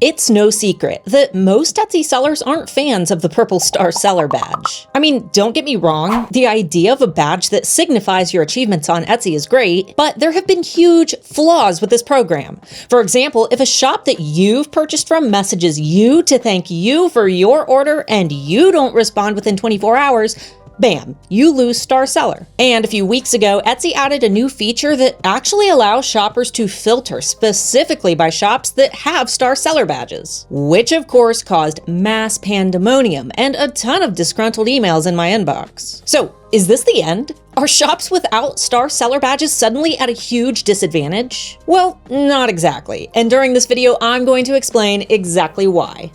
It's no secret that most Etsy sellers aren't fans of the purple star seller badge. I mean, don't get me wrong, the idea of a badge that signifies your achievements on Etsy is great, but there have been huge flaws with this program. For example, if a shop that you've purchased from messages you to thank you for your order and you don't respond within 24 hours, bam, you lose star seller. And a few weeks ago, Etsy added a new feature that actually allows shoppers to filter specifically by shops that have star seller badges, which of course caused mass pandemonium and a ton of disgruntled emails in my inbox. So, is this the end? Are shops without star seller badges suddenly at a huge disadvantage? Well, not exactly. And during this video, I'm going to explain exactly why.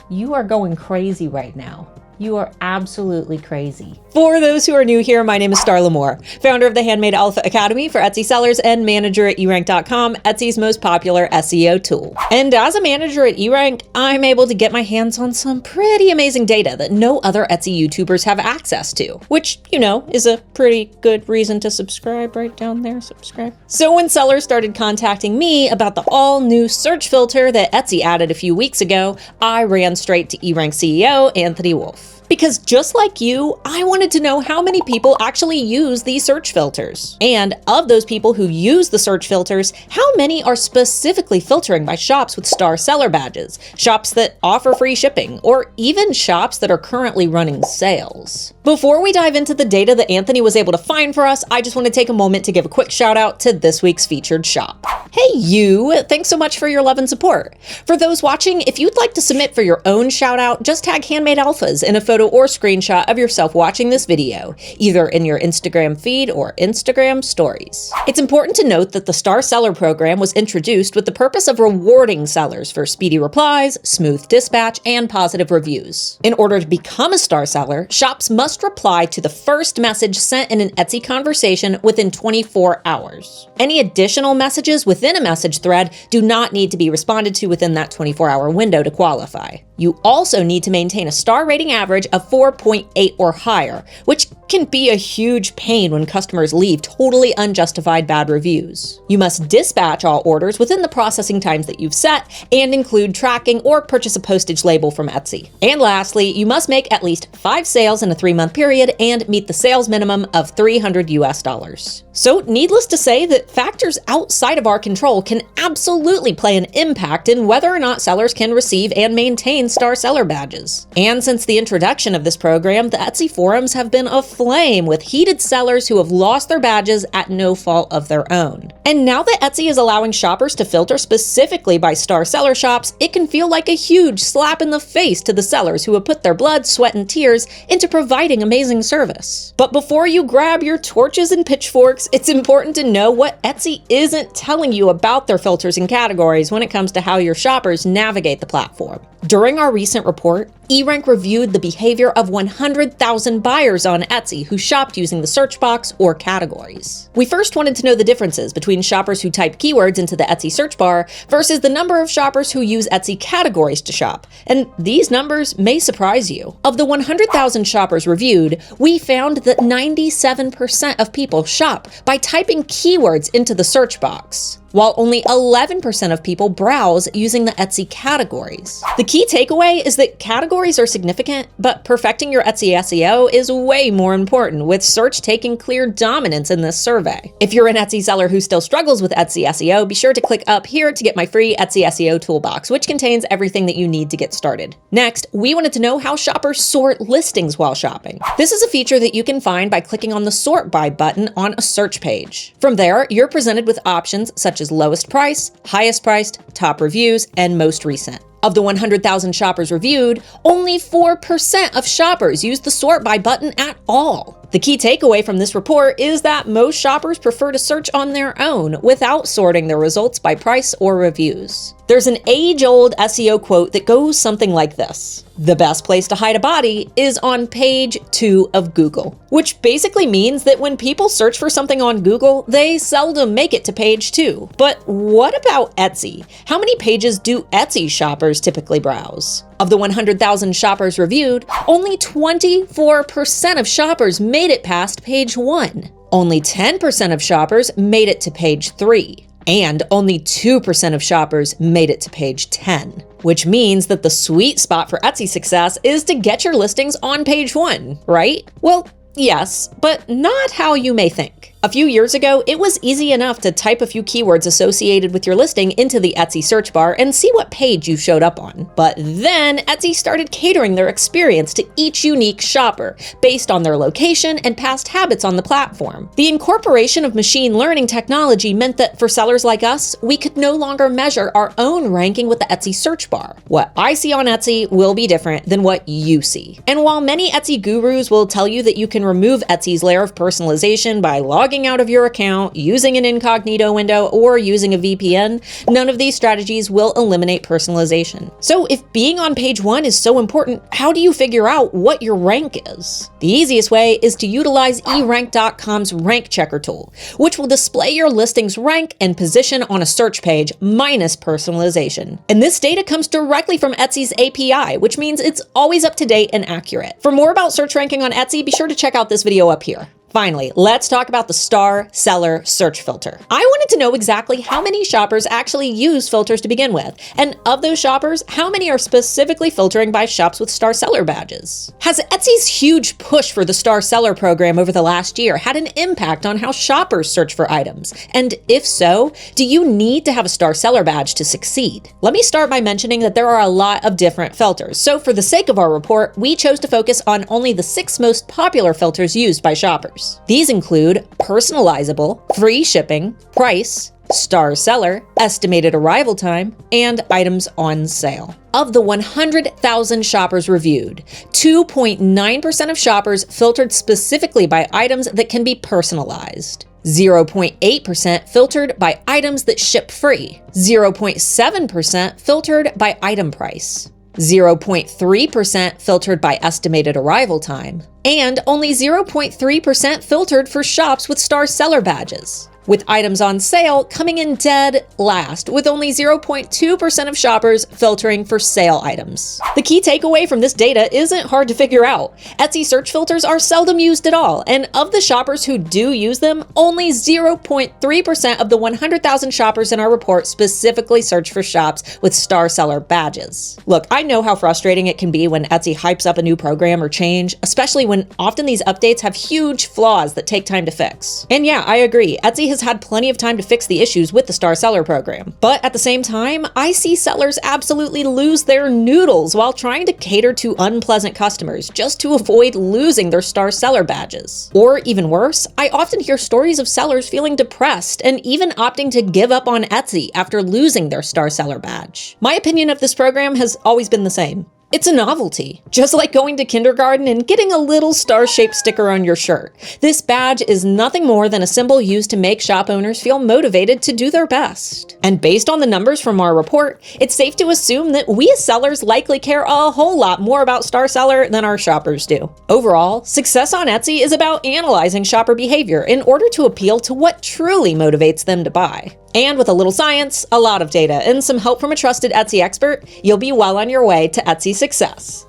You are going crazy right now. You are absolutely crazy. For those who are new here, my name is Starla, founder of the Handmade Alpha Academy for Etsy sellers and manager at erank.com, Etsy's most popular SEO tool. And as a manager at erank, I'm able to get my hands on some pretty amazing data that no other Etsy YouTubers have access to, which, you know, is a pretty good reason to subscribe right down there, subscribe. So when sellers started contacting me about the all-new search filter that Etsy added a few weeks ago, I ran straight to erank CEO Anthony Wolf. Because just like you, I wanted to know how many people actually use these search filters. And of those people who use the search filters, how many are specifically filtering by shops with star seller badges, shops that offer free shipping, or even shops that are currently running sales? Before we dive into the data that Anthony was able to find for us, I just want to take a moment to give a quick shout out to this week's featured shop. Hey you, thanks so much for your love and support. For those watching, if you'd like to submit for your own shout out, just tag Handmade Alphas in a photo or screenshot of yourself watching this video, either in your Instagram feed or Instagram stories. It's important to note that the Star Seller program was introduced with the purpose of rewarding sellers for speedy replies, smooth dispatch, and positive reviews. In order to become a Star Seller, shops must reply to the first message sent in an Etsy conversation within 24 hours. Any additional messages within a message thread do not need to be responded to within that 24-hour window to qualify. You also need to maintain a star rating average of 4.8 or higher, which can be a huge pain when customers leave totally unjustified bad reviews. You must dispatch all orders within the processing times that you've set and include tracking or purchase a postage label from Etsy. And lastly, you must make at least 5 sales in a 3-month period and meet the sales minimum of $300 US. So needless to say that factors outside of our control can absolutely play an impact in whether or not sellers can receive and maintain star seller badges. And since the introduction of this program, the Etsy forums have been aflame with heated sellers who have lost their badges at no fault of their own. And now that Etsy is allowing shoppers to filter specifically by star seller shops, it can feel like a huge slap in the face to the sellers who have put their blood, sweat, and tears into providing amazing service. But before you grab your torches and pitchforks, it's important to know what Etsy isn't telling you about their filters and categories when it comes to how your shoppers navigate the platform. During our recent report, erank reviewed the behavior of 100,000 buyers on Etsy who shopped using the search box or categories. We first wanted to know the differences between shoppers who type keywords into the Etsy search bar versus the number of shoppers who use Etsy categories to shop, and these numbers may surprise you. Of the 100,000 shoppers reviewed, we found that 97% of people shop by typing keywords into the search box, while only 11% of people browse using the Etsy categories. The key takeaway is that categories are significant, but perfecting your Etsy SEO is way more important, with search taking clear dominance in this survey. If you're an Etsy seller who still struggles with Etsy SEO, be sure to click up here to get my free Etsy SEO toolbox, which contains everything that you need to get started. Next, we wanted to know how shoppers sort listings while shopping. This is a feature that you can find by clicking on the Sort By button on a search page. From there, you're presented with options such as lowest price, highest priced, top reviews, and most recent. Of the 100,000 shoppers reviewed, only 4% of shoppers used the Sort By button at all. The key takeaway from this report is that most shoppers prefer to search on their own without sorting their results by price or reviews. There's an age-old SEO quote that goes something like this: "The best place to hide a body is on page 2 of Google," which basically means that when people search for something on Google, they seldom make it to page 2. But what about Etsy? How many pages do Etsy shoppers typically browse? Of the 100,000 shoppers reviewed, only 24% of shoppers made it past page 1. Only 10% of shoppers made it to page 3. And only 2% of shoppers made it to page 10, which means that the sweet spot for Etsy success is to get your listings on page 1, right? Well, yes, but not how you may think. A few years ago, it was easy enough to type a few keywords associated with your listing into the Etsy search bar and see what page you showed up on. But then Etsy started catering their experience to each unique shopper based on their location and past habits on the platform. The incorporation of machine learning technology meant that for sellers like us, we could no longer measure our own ranking with the Etsy search bar. What I see on Etsy will be different than what you see. And while many Etsy gurus will tell you that you can remove Etsy's layer of personalization by logging out of your account, using an incognito window, or using a VPN, none of these strategies will eliminate personalization. So if being on page 1 is so important, how do you figure out what your rank is? The easiest way is to utilize erank.com's rank checker tool, which will display your listing's rank and position on a search page minus personalization. And this data comes directly from Etsy's API, which means it's always up to date and accurate. For more about search ranking on Etsy, be sure to check out this video up here. Finally, let's talk about the star seller search filter. I wanted to know exactly how many shoppers actually use filters to begin with, and of those shoppers, how many are specifically filtering by shops with star seller badges? Has Etsy's huge push for the star seller program over the last year had an impact on how shoppers search for items? And if so, do you need to have a star seller badge to succeed? Let me start by mentioning that there are a lot of different filters, so for the sake of our report, we chose to focus on only the 6 most popular filters used by shoppers. These include personalizable, free shipping, price, star seller, estimated arrival time, and items on sale. Of the 100,000 shoppers reviewed, 2.9% of shoppers filtered specifically by items that can be personalized. 0.8% filtered by items that ship free. 0.7% filtered by item price. 0.3% filtered by estimated arrival time, and only 0.3% filtered for shops with star seller badges, with items on sale coming in dead last, with only 0.2% of shoppers filtering for sale items. The key takeaway from this data isn't hard to figure out. Etsy search filters are seldom used at all, and of the shoppers who do use them, only 0.3% of the 100,000 shoppers in our report specifically search for shops with star seller badges. Look, I know how frustrating it can be when Etsy hypes up a new program or change, especially when often these updates have huge flaws that take time to fix. And yeah, I agree, Etsy has had plenty of time to fix the issues with the star seller program. But at the same time, I see sellers absolutely lose their noodles while trying to cater to unpleasant customers just to avoid losing their star seller badges. Or even worse, I often hear stories of sellers feeling depressed and even opting to give up on Etsy after losing their star seller badge. My opinion of this program has always been the same. It's a novelty, just like going to kindergarten and getting a little star-shaped sticker on your shirt. This badge is nothing more than a symbol used to make shop owners feel motivated to do their best. And based on the numbers from our report, it's safe to assume that we as sellers likely care a whole lot more about star seller than our shoppers do. Overall, success on Etsy is about analyzing shopper behavior in order to appeal to what truly motivates them to buy. And with a little science, a lot of data, and some help from a trusted Etsy expert, you'll be well on your way to Etsy success.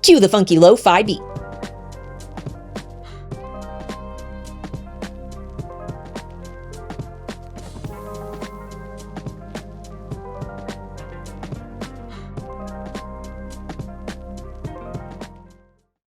Cue the funky lo-fi beat.